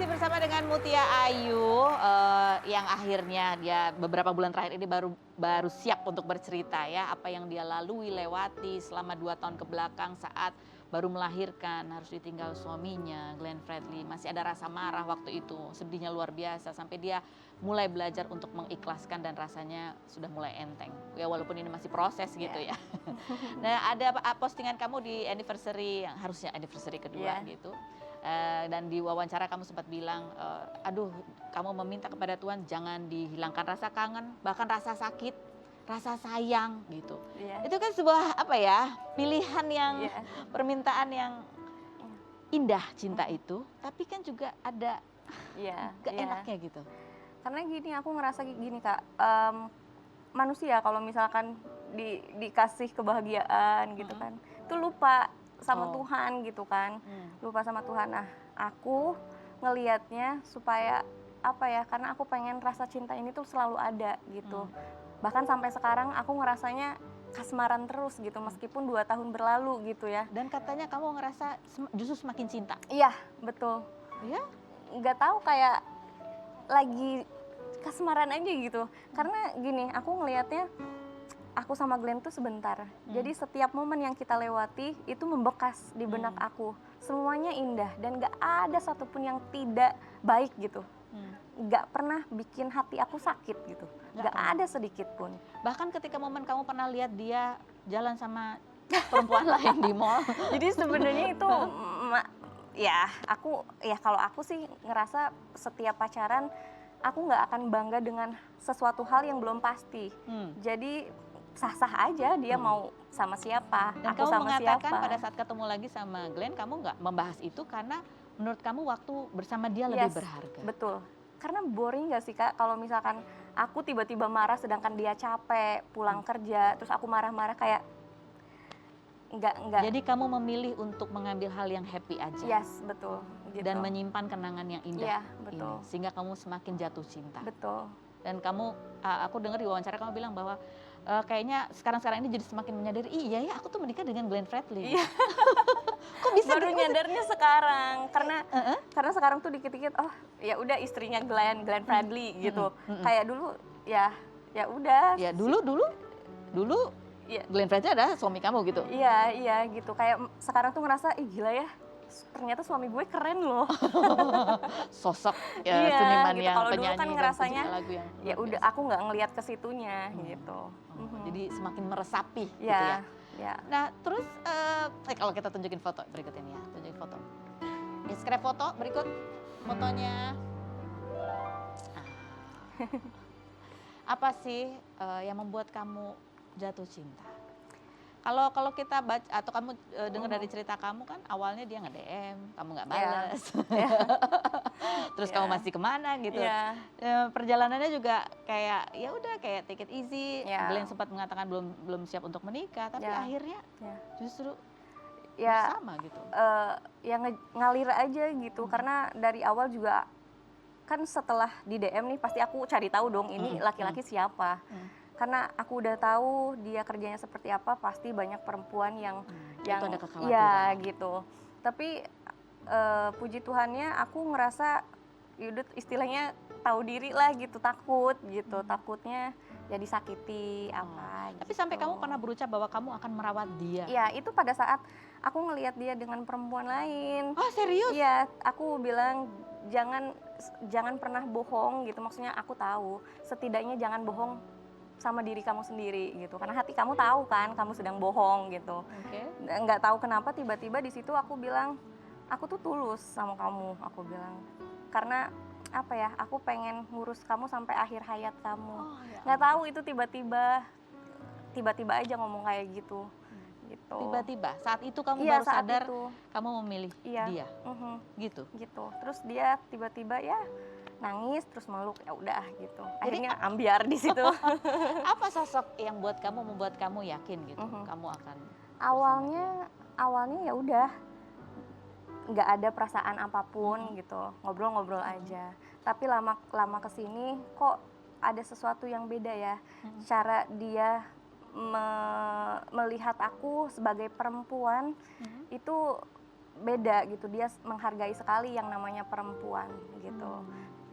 masih bersama dengan Mutia Ayu yang akhirnya dia beberapa bulan terakhir ini baru siap untuk bercerita ya apa yang dia lalui lewati selama 2 tahun ke belakang saat baru melahirkan, harus ditinggal suaminya Glenn Fredly. Masih ada rasa marah waktu itu, sedihnya luar biasa sampai dia mulai belajar untuk mengikhlaskan dan rasanya sudah mulai enteng. Ya walaupun ini masih proses gitu ya. Nah, ada postingan kamu di anniversary yang harusnya anniversary kedua gitu. Dan di wawancara kamu sempat bilang, aduh kamu meminta kepada Tuhan jangan dihilangkan rasa kangen, bahkan rasa sakit, rasa sayang gitu. Itu kan sebuah apa ya, pilihan yang permintaan yang indah cinta itu, tapi kan juga ada gak enaknya gitu. Karena gini, aku ngerasa gini Kak, manusia kalau misalkan dikasih kebahagiaan gitu kan, itu lupa sama Tuhan gitu kan, lupa sama Tuhan. Nah, aku ngelihatnya supaya apa ya, karena aku pengen rasa cinta ini tuh selalu ada gitu. Bahkan sampai sekarang aku ngerasanya kasmaran terus gitu, meskipun 2 tahun berlalu gitu ya. Dan katanya kamu ngerasa justru semakin cinta. Iya, betul. Iya? Nggak tahu, kayak lagi kasmaran aja gitu. Karena gini, aku ngelihatnya aku sama Glenn tuh sebentar. Jadi setiap momen yang kita lewati itu membekas di benak aku. Semuanya indah dan gak ada satupun yang tidak baik gitu. Gak pernah bikin hati aku sakit gitu. Gak ada sedikit pun. Bahkan ketika momen kamu pernah lihat dia jalan sama perempuan lain di mall. Jadi sebenarnya itu kalau aku sih ngerasa setiap pacaran aku nggak akan bangga dengan sesuatu hal yang belum pasti. Jadi sah-sah aja dia mau sama siapa, dan aku kamu sama mengatakan siapa. pada saat ketemu lagi sama Glenn, kamu nggak membahas itu karena menurut kamu waktu bersama dia lebih berharga. Betul. Karena boring gak sih Kak kalau misalkan aku tiba-tiba marah sedangkan dia capek pulang kerja, terus aku marah-marah kayak enggak. Jadi kamu memilih untuk mengambil hal yang happy aja. Yes, betul. Gitu. Dan menyimpan kenangan yang indah. Iya, betul. Ini, sehingga kamu semakin jatuh cinta. Betul. Dan kamu, aku dengar di wawancara kamu bilang bahwa kayaknya sekarang-sekarang ini jadi semakin menyadari, iya ya aku tuh menikah dengan Glenn Fredly. Iya. Kok bisa baru nyadarnya sekarang, karena sekarang tuh dikit-dikit, oh ya udah istrinya Glenn Fredly gitu. Kayak dulu ya udah. Ya dulu Glenn Fredly adalah suami kamu gitu. Iya gitu. Kayak sekarang tuh ngerasa, gila ya, ternyata suami gue keren loh. Sosok seniman gitu. yang Kalau dulu penyanyi kan ngerasanya lagu yang ya udah aku nggak ngelihat ke situnya gitu. Jadi semakin meresapi gitu ya. Nah terus kalau kita tunjukin foto berikut ini ya, tunjukin foto. Scrap foto berikut fotonya. Apa sih yang membuat kamu jatuh cinta? Kalau kita baca atau kamu dengar dari cerita kamu kan awalnya dia nge-DM, kamu nggak balas, terus kamu masih kemana gitu. Perjalanannya juga kayak ya udah kayak take it easy. Glenn sempat mengatakan belum siap untuk menikah, tapi akhirnya justru bersama gitu. Ngalir aja gitu, karena dari awal juga kan setelah di DM nih pasti aku cari tahu dong ini laki-laki siapa. Karena aku udah tahu dia kerjanya seperti apa, pasti banyak perempuan yang ada kekhawatiran. Ya gitu. Tapi puji Tuhannya aku ngerasa yaudah istilahnya tahu diri lah gitu, takut gitu. Takutnya ya disakiti apa gitu. Tapi sampai kamu pernah berucap bahwa kamu akan merawat dia. Iya, itu pada saat aku ngelihat dia dengan perempuan lain. Oh, serius? Iya, aku bilang jangan pernah bohong gitu. Maksudnya aku tahu, setidaknya jangan bohong sama diri kamu sendiri gitu, karena hati kamu tahu kan kamu sedang bohong gitu. Nggak tahu kenapa tiba-tiba di situ aku bilang aku tuh tulus sama kamu, aku bilang karena apa ya, aku pengen ngurus kamu sampai akhir hayat kamu. Nggak tahu itu tiba-tiba aja ngomong kayak gitu. Tiba-tiba saat itu kamu baru sadar kamu memilih dia. Gitu. Terus dia tiba-tiba ya nangis terus meluk, ya udah gitu. Akhirnya ambiar di situ. Apa sosok yang membuat kamu yakin gitu kamu akan awalnya ya udah nggak ada perasaan apapun gitu, ngobrol-ngobrol aja. Tapi lama kesini kok ada sesuatu yang beda ya. Cara dia melihat aku sebagai perempuan itu beda gitu, dia menghargai sekali yang namanya perempuan gitu.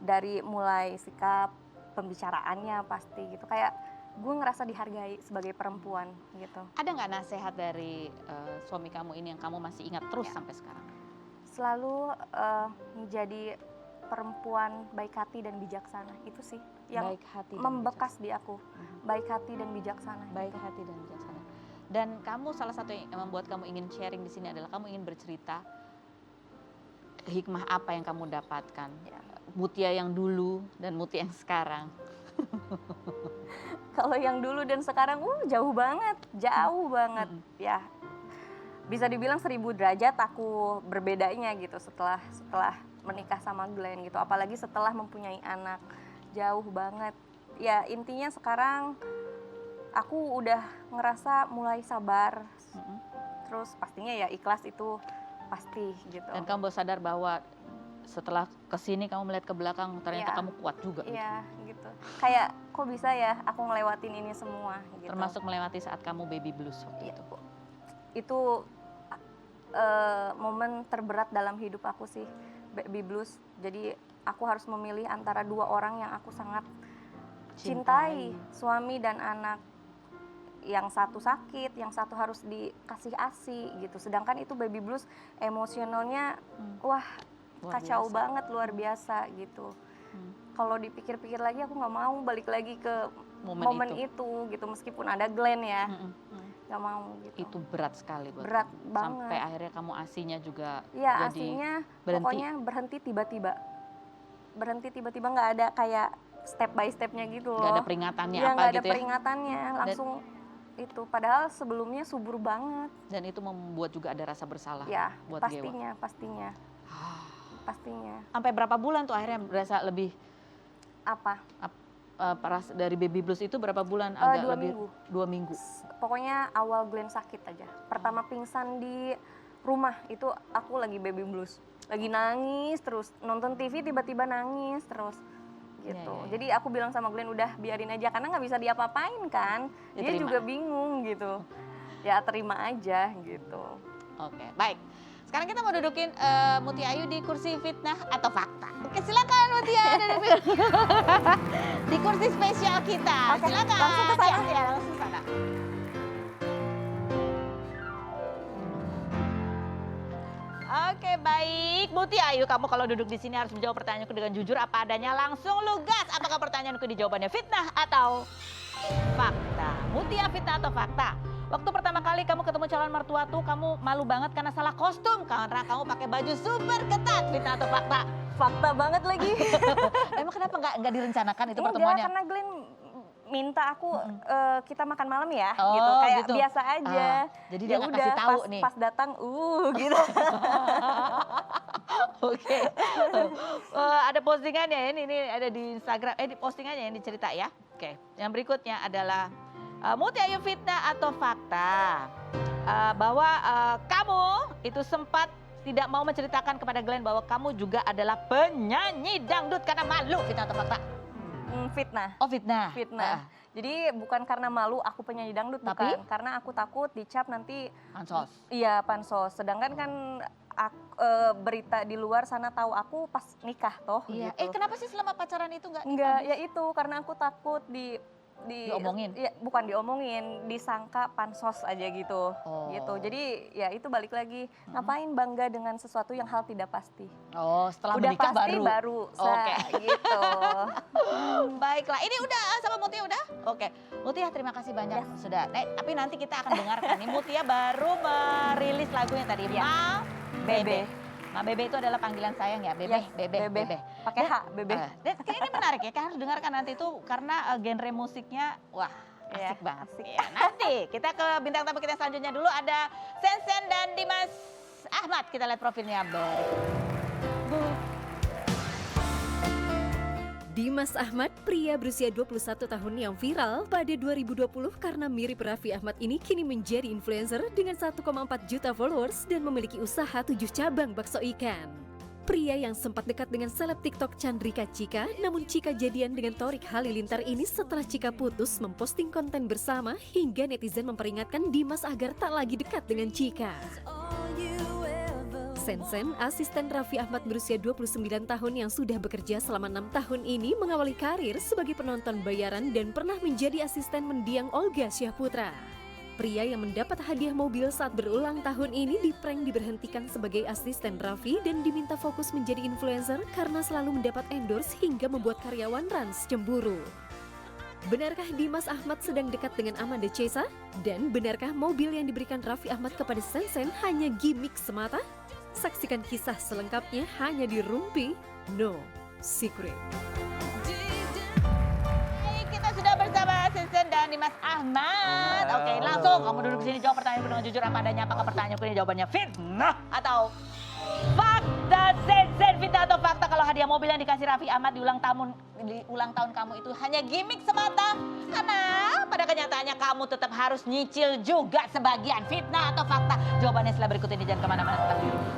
Dari mulai sikap, pembicaraannya pasti gitu, kayak gue ngerasa dihargai sebagai perempuan gitu. Ada nggak nasihat dari suami kamu ini yang kamu masih ingat terus sampai sekarang? Selalu menjadi perempuan baik hati dan bijaksana, itu sih yang Baik hati dan membekas di aku. Baik hati dan bijaksana. Baik hati dan bijaksana. Dan kamu salah satu yang membuat kamu ingin sharing di sini adalah kamu ingin bercerita hikmah apa yang kamu dapatkan. Ya. Mutia yang dulu dan Mutia yang sekarang. Kalau yang dulu dan sekarang, jauh banget ya. Bisa dibilang 1000 derajat aku berbedanya gitu setelah menikah sama Glenn gitu. Apalagi setelah mempunyai anak, jauh banget. Ya intinya sekarang aku udah ngerasa mulai sabar. Terus pastinya ya ikhlas itu pasti gitu. Dan kamu sadar bahwa setelah kesini kamu melihat ke belakang ternyata kamu kuat juga. Iya gitu. Kayak kok bisa ya aku ngelewatin ini semua gitu. Termasuk melewati saat kamu baby blues waktu itu. Itu momen terberat dalam hidup aku sih, baby blues. Jadi aku harus memilih antara 2 orang yang aku sangat cintai, suami dan anak. Yang satu sakit, yang satu harus dikasih ASI gitu. Sedangkan itu baby blues emosionalnya wah kacau banget, luar biasa gitu. Kalau dipikir-pikir lagi aku nggak mau balik lagi ke momen itu gitu, meskipun ada Glenn ya. Nggak mau gitu. Itu berat sekali buat berat kamu. banget. Sampai akhirnya kamu ASI-nya juga ya, jadi ASI-nya berhenti. pokoknya berhenti tiba-tiba, nggak ada kayak step by stepnya gitu loh. Nggak ada peringatannya ya, apa nggak gitu ada peringatannya, langsung itu. Padahal sebelumnya subur banget. Dan itu membuat juga ada rasa bersalah Ya buat pastinya Gewa. pastinya. Sampai berapa bulan tuh akhirnya berasa lebih Apa? dari baby blues itu berapa bulan? 2 lebih minggu. 2 minggu. Pokoknya awal Glenn sakit aja. Pertama pingsan di rumah itu aku lagi baby blues, lagi nangis terus, nonton TV tiba-tiba nangis terus gitu. Ya. Jadi aku bilang sama Glenn udah biarin aja karena nggak bisa diapa-apain kan. Ya, dia terima. juga bingung gitu. Ya terima aja gitu. Oke, baik. Sekarang kita mau dudukin Mutia Ayu di kursi fitnah atau fakta. Oke, silakan Mutia duduk di kursi spesial kita. Oke, Silakan. langsung ke sana. Ya, langsung ke sana. Oke, baik. Mutia Ayu, kamu kalau duduk di sini harus menjawab pertanyaanku dengan jujur apa adanya, langsung lugas. Apakah pertanyaanku dijawabannya fitnah atau fakta? Mutia, fitnah atau fakta? Waktu pertama kali kamu ketemu calon mertua tuh kamu malu banget karena salah kostum, karena kamu pakai baju super ketat. Fitnah atau fakta? Fakta banget lagi. Emang kenapa nggak direncanakan itu Enggak, pertemuannya? karena Glenn minta aku kita makan malam ya, Oh, gitu. Kayak gitu. biasa aja. Jadi dia nggak kasih tahu nih. Pas datang, gitu. Oke. Ada postingannya ini ada di Instagram, di postingannya yang dicerita ya. Oke. Yang berikutnya adalah Mutia Ayu, fitnah atau fakta? Bahwa kamu itu sempat tidak mau menceritakan kepada Glenn bahwa kamu juga adalah penyanyi dangdut karena malu. Fitnah atau fakta? Fitnah. Oh, fitnah. Fitnah. Jadi bukan karena malu aku penyanyi dangdut, Tapi? bukan. Karena aku takut dicap nanti. Pansos. Iya, pansos. Sedangkan kan berita di luar sana tahu aku pas nikah toh. Iya. Gitu. Kenapa sih selama pacaran itu nggak? Enggak, ya itu karena aku takut Diomongin? Ya, bukan diomongin, disangka pansos aja gitu. Oh. Gitu. Jadi ya itu balik lagi, ngapain bangga dengan sesuatu yang hal tidak pasti. Oh, setelah Udah menikah pasti baru. Oke. gitu. Baiklah, ini udah sama Mutia udah? Oke. Mutia, terima kasih banyak sudah. Tapi nanti kita akan dengarkan nih, Mutia baru merilis lagunya tadi, Ma Bebe. Ma Bebe itu adalah panggilan sayang ya, Bebe, Yes, Bebe. Pakai H, Bebe. Dan ini menarik ya, kan harus dengarkan nanti itu karena genre musiknya wah Iya, asik banget. asik. Ya, nanti kita ke bintang tamu kita selanjutnya dulu, ada Sensen dan Dimas Ahmad. Kita lihat profilnya berikut. Dimas Ahmad, pria berusia 21 tahun yang viral pada 2020 karena mirip Raffi Ahmad ini kini menjadi influencer dengan 1,4 juta followers dan memiliki usaha 7 cabang bakso ikan. Pria yang sempat dekat dengan seleb TikTok Chandrika Cika, namun Cika jadian dengan Torik Halilintar ini setelah Cika putus memposting konten bersama hingga netizen memperingatkan Dimas agar tak lagi dekat dengan Cika. Sensen, asisten Raffi Ahmad berusia 29 tahun yang sudah bekerja selama 6 tahun ini mengawali karir sebagai penonton bayaran dan pernah menjadi asisten mendiang Olga Syahputra. Pria yang mendapat hadiah mobil saat berulang tahun ini diprank diberhentikan sebagai asisten Raffi dan diminta fokus menjadi influencer karena selalu mendapat endorse hingga membuat karyawan Rans cemburu. Benarkah Dimas Ahmad sedang dekat dengan Amanda Chesa? Dan benarkah mobil yang diberikan Raffi Ahmad kepada Sensen hanya gimmick semata? Saksikan kisah selengkapnya hanya di Rumpi No Secret. Baik, kita sudah bersama Sensen dan Dimas Ahmad. Oke, langsung kamu duduk sini jawab pertanyaanku dengan jujur apa adanya. Apakah pertanyaanku ini jawabannya fitnah atau fakta? Sensen, fitnah atau fakta kalau hadiah mobil yang dikasih Raffi Ahmad di ulang tahun kamu itu hanya gimmick semata? Karena pada kenyataannya kamu tetap harus nyicil juga sebagian. Fitnah atau fakta? Jawabannya setelah berikut ini, jangan kemana-mana, tetap di Rumpi.